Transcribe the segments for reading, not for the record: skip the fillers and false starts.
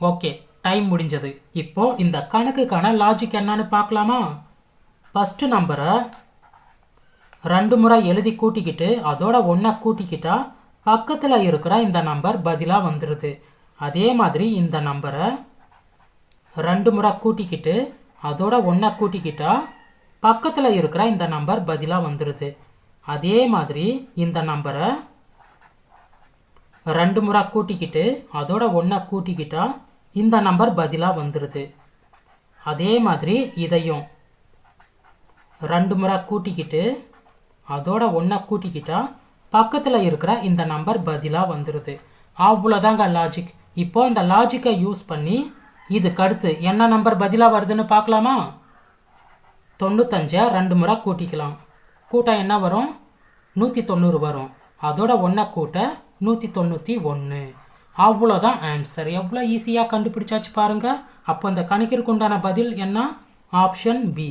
Okay, time முடிஞ்சது. இப்போ இந்த கணக்குக்கான லாஜிக் என்னன்னு பார்க்கலாமா? ஃபர்ஸ்ட் நம்பரை 2 முறை எழுதி கூட்டிக்கிட்டு அதோட 1 கூட்டிக்கிட்டா பக்கத்தில் இருக்கிற இந்த நம்பர் பதிலாக வந்துடுது. அதே மாதிரி இந்த நம்பரை 2 முறை கூட்டிக்கிட்டு அதோட 1 கூட்டிக்கிட்டா பக்கத்தில் இருக்கிற இந்த நம்பர் பதிலாக வந்துடுது. அதே மாதிரி இந்த நம்பரை 2 முறை கூட்டிக்கிட்டு அதோட 1 கூட்டிக்கிட்டா இந்த நம்பர் பதிலாக வந்துடுது. அதே மாதிரி இதையும் 2 முறை கூட்டிக்கிட்டு அதோட 1 கூட்டிக்கிட்டா பக்கத்தில் இருக்கிற இந்த நம்பர் பதிலாக வந்துடுது. அவ்வளோதாங்க லாஜிக். இப்போ இந்த லாஜிக்கை யூஸ் பண்ணி இதுக்கு அடுத்து என்ன நம்பர் பதிலாக வருதுன்னு பார்க்கலாமா? 95 2 முறை கூட்டிக்கலாம். கூட்ட என்ன வரும்? 190 வரும். அதோட 1 கூட்ட 191. அவ்வளோதான் ஆன்சர். எவ்வளோ ஈஸியாக கண்டுபிடிச்சாச்சு பாருங்க. அப்போ இந்த கணக்கிற்கு உண்டான பதில் என்ன? Option B.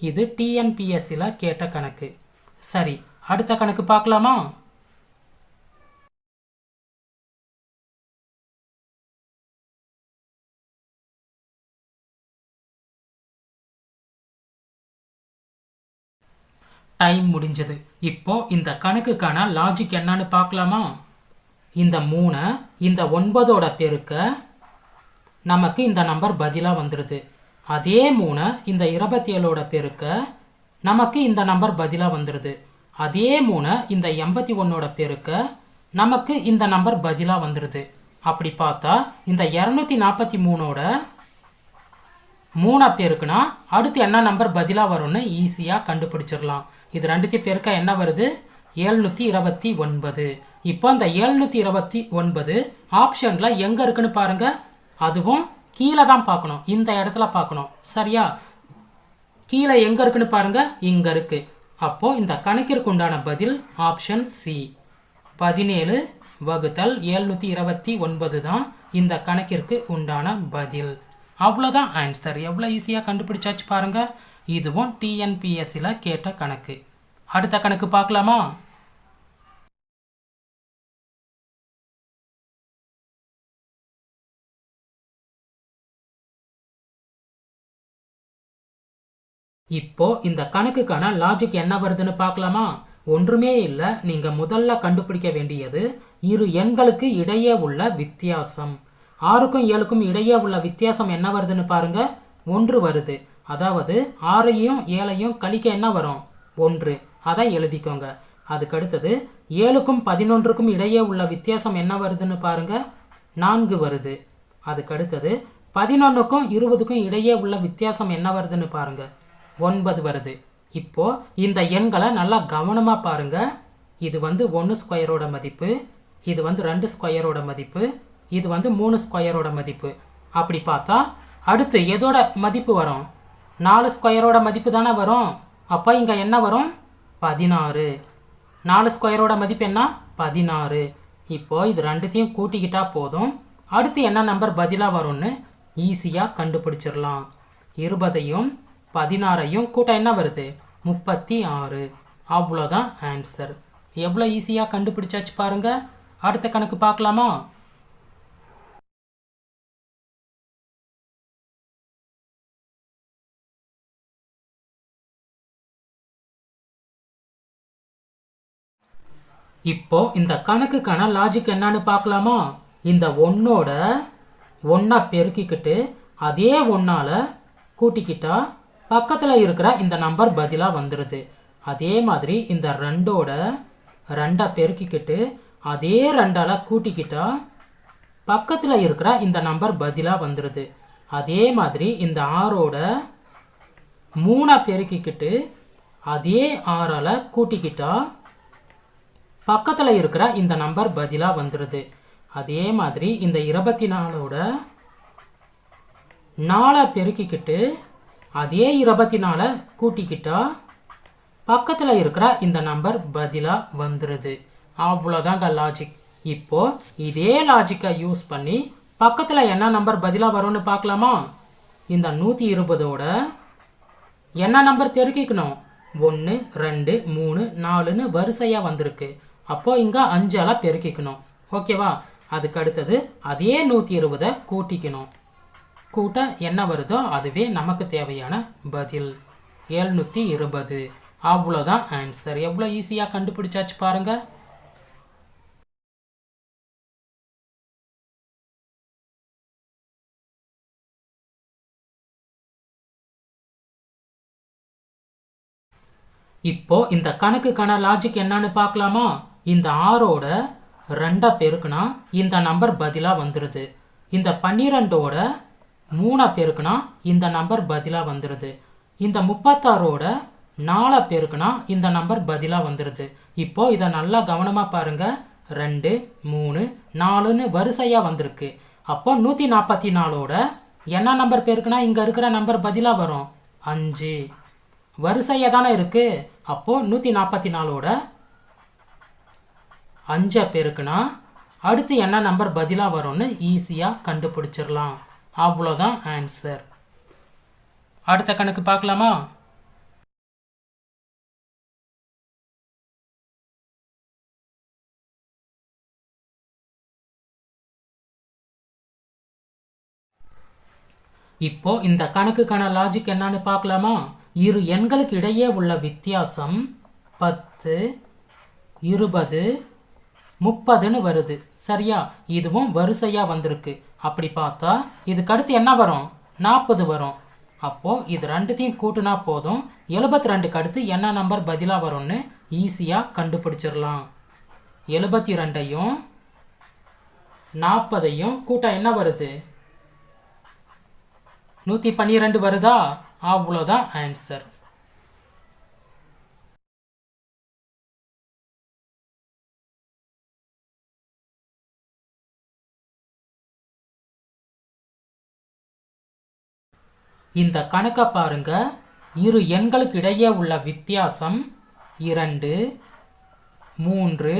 இது டிஎன்பிஎஸ்சியில் கேட்ட கணக்கு. சரி, அடுத்த கணக்கு பார்க்கலாமா? டைம் முடிஞ்சது. இப்போ இந்த கணக்குக்கான லாஜிக் என்னன்னு பார்க்கலாமா? இந்த 3 இந்த 9ஓட பெருக்க நமக்கு இந்த நம்பர் பதிலாக வந்துடுது. அதே 3 இந்த 27ஓட பெருக்க நமக்கு இந்த நம்பர் பதிலாக வந்துடுது. அதே 3 இந்த 81ஓட பெருக்க நமக்கு இந்த நம்பர் பதிலாக வந்துடுது. அப்படி பார்த்தா இந்த 243ஓட 3 பெருக்குனா அடுத்து என்ன நம்பர் பதிலாக வரும்னு ஈஸியாக கண்டுபிடிச்சிடலாம். இது 2 பெருக்க என்ன வருது? 729. இப்போ இந்த 729 ஆப்ஷனில் எங்கே இருக்குன்னு பாருங்க. அதுவும் கீழே தான் பார்க்கணும், இந்த இடத்துல பார்க்கணும். சரியா? கீழே எங்கே இருக்குன்னு பாருங்க, இங்கே இருக்கு. அப்போ இந்த கணக்கிற்கு உண்டான பதில் ஆப்ஷன் சி. 17 வகுத்தல் 729 தான் இந்த கணக்கிற்கு உண்டான பதில். அவ்வளோதான் ஆன்சர். எவ்வளோ ஈஸியாக கண்டுபிடிச்சாச்சு பாருங்க. இதுவும் டிஎன்பிஎஸ்சியில் கேட்ட கணக்கு. அடுத்த கணக்கு பார்க்கலாமா? இப்போ இந்த கணக்குக்கான லாஜிக் என்ன வருதுன்னு பார்க்கலாமா? ஒன்றுமே இல்லை. நீங்க முதல்ல கண்டுபிடிக்க வேண்டியது இரு எண்களுக்கு இடையே உள்ள வித்தியாசம். 6க்கும் 7க்கும் இடையே உள்ள வித்தியாசம் என்ன வருதுன்னு பாருங்க. 1 வருது. அதாவது 6ஐயும் 7ஐயும் கழிக்க என்ன வரும்? 1. அதை எழுதிக்கோங்க. அதுக்கு அடுத்தது 7க்கும் 11க்கும் இடையே உள்ள வித்தியாசம் என்ன வருதுன்னு பாருங்க. 4 வருது. அதுக்கு அடுத்தது 11க்கும் 20க்கும் இடையே உள்ள வித்தியாசம் என்ன வருதுன்னு பாருங்க. 9 வருது. இப்போ இந்த எண்களை நல்லா கவனமா பாருங்க. இது 1 ஸ்கொயரோட மதிப்பு, இது 2 ஸ்கொயரோட மதிப்பு, இது 3 ஸ்கொயரோட மதிப்பு. அப்படி பார்த்தா அடுத்து எதோட மதிப்பு வரும்? 4 ஸ்கொயரோட மதிப்பு தானே வரும். அப்போ இங்கே என்ன வரும்? 16. 4 ஸ்கொயரோட மதிப்பு என்ன? 16. இப்போ இது 2த்தையும் கூட்டிக்கிட்டா போதும். அடுத்து என்ன நம்பர் பதிலாக வரும்னு ஈஸியாக கண்டுபிடிச்சிடலாம். 20ஐயும் 16ஐயும் கூட்ட என்ன வருது? 36. அவ்வளோதான் ஆன்சர். எவ்வளோ ஈஸியாக கண்டுபிடிச்சாச்சு பாருங்க. அடுத்த கணக்கு பார்க்கலாமா? இப்போ இந்த கணக்குக்கான லாஜிக் என்னன்னு பார்க்கலாமா? இந்த 1ஓட 1 பெருக்கிக்கிட்டு அதே 1ஆல கூட்டிக்கிட்டா பக்கத்தில் இருக்கிற இந்த நம்பர் பதிலாக வந்துடுது. அதே மாதிரி இந்த 2ஓட 2 பெருக்கிக்கிட்டு அதே 2ஆல கூட்டிக்கிட்டா பக்கத்தில் இருக்கிற இந்த நம்பர் பதிலாக வந்துடுது. அதே மாதிரி இந்த 6ஓட 3 பெருக்கிக்கிட்டு அதே 6ஆல கூட்டிக்கிட்டா பக்கத்தில் இருக்கிற இந்த நம்பர் பதிலாக வந்துடுது. அதே மாதிரி இந்த 24ஓட 4 பெருக்கிக்கிட்டு அதே 24 கூட்டிக்கிட்டா பக்கத்தில் இருக்கிற இந்த நம்பர் பதிலாக வந்துடுது. அவ்வளோதாங்க லாஜிக். இப்போ இதே லாஜிக்கை யூஸ் பண்ணி பக்கத்தில் என்ன நம்பர் பதிலாக வரும்னு பார்க்கலாமா? இந்த 120ஓட என்ன நம்பர் பெருக்கிக்கணும்? 1 2 3 4ன்னு வரிசையாக வந்திருக்கு. அப்போ இங்கே 5ஆல் பெருக்கிக்கணும். ஓகேவா? அதுக்கு அடுத்தது அதே 120 கூட்டிக்கணும். கூட்ட என்ன வருதோ அதுவே நமக்கு தேவையான பதில் 720. அவ்வளோதான் ஆன்சர். எவ்வளோ ஈஸியாக கண்டுபிடிச்சாச்சு பாருங்க. இப்போ இந்த கணக்குக்கான லாஜிக் என்னன்னு பார்க்கலாமா? இந்த 6ஓட 2 பெருக்குனா இந்த நம்பர் பதிலாக வந்துடுது. இந்த 12ஓட 3 பெருக்குனா இந்த நம்பர் பதிலாக வந்துடுது. இந்த 36ஓட 4 பெருக்குனா இந்த நம்பர் பதிலாக வந்துடுது. இப்போ இதை நல்லா கவனமாக பாருங்க. 2 3 4ன்னு வரிசையாக வந்திருக்கு. அப்போ 144ஓட என்ன நம்பர் பெருக்குனா இங்கே இருக்கிற நம்பர் பதிலாக வரும்? 5. வரிசையாக தானே இருக்கு. அப்போ 144ஓட 5 பெருக்குனா அடுத்து என்ன நம்பர் பதிலாக வரும்னு ஈஸியாக கண்டுபிடிச்சிடலாம். அவ்வளோதான் ஆன்சர். அடுத்த கணக்கு பார்க்கலாமா? இப்போ இந்த கணக்குக்கான லாஜிக் என்னன்னு பார்க்கலாமா? இரு எண்களுக்கு இடையே உள்ள வித்தியாசம் 10 20 30ன்னு வருது. சரியா? இதுவும் வரிசையா வந்திருக்கு. அப்படி பார்த்தா இதுக்கு அடுத்து என்ன வரும்? 40 வரும். அப்போ இது ரெண்டுத்தையும் கூட்டினா போதும் 72க்கு அடுத்து என்ன நம்பர் பதிலாக வரும்னு ஈஸியாக கண்டுபிடிச்சிடலாம். 72ஐயும் 40ஐயும் கூட்ட என்ன வருது? 112 வருதா? அவ்வளோதான் ஆன்சர். இந்த கணக்கை பாருங்க. இரு எண்களுக்கு இடையே உள்ள வித்தியாசம் 2 3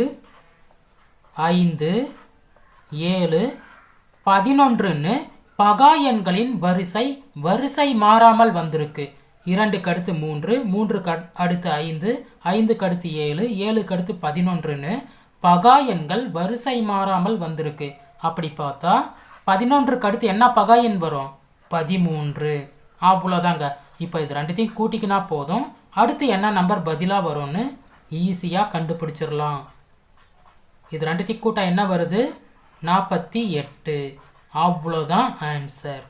5 7 11ன்னு பகா எண்களின் வரிசை மாறாமல் வந்திருக்கு. 2க்கு அடுத்து 3 3க்கு அடுத்து 5 5க்கு அடுத்து 7 7க்கு அடுத்து 11ன்னு பகா எண்கள் வரிசை மாறாமல் வந்திருக்கு. அப்படி பார்த்தா 11க்கு அடுத்து என்ன பகா எண் வரும்? 13. அவ்வளோதாங்க. இப்போ இது ரெண்டுத்தையும் கூட்டிக்கினா போதும் அடுத்து என்ன நம்பர் பதிலாக வரும்னு ஈஸியாக கண்டுபிடிச்சிடலாம். இது ரெண்டுத்தையும் கூட்ட என்ன வருது? 48. அவ்வளோதான் ஆன்சர்.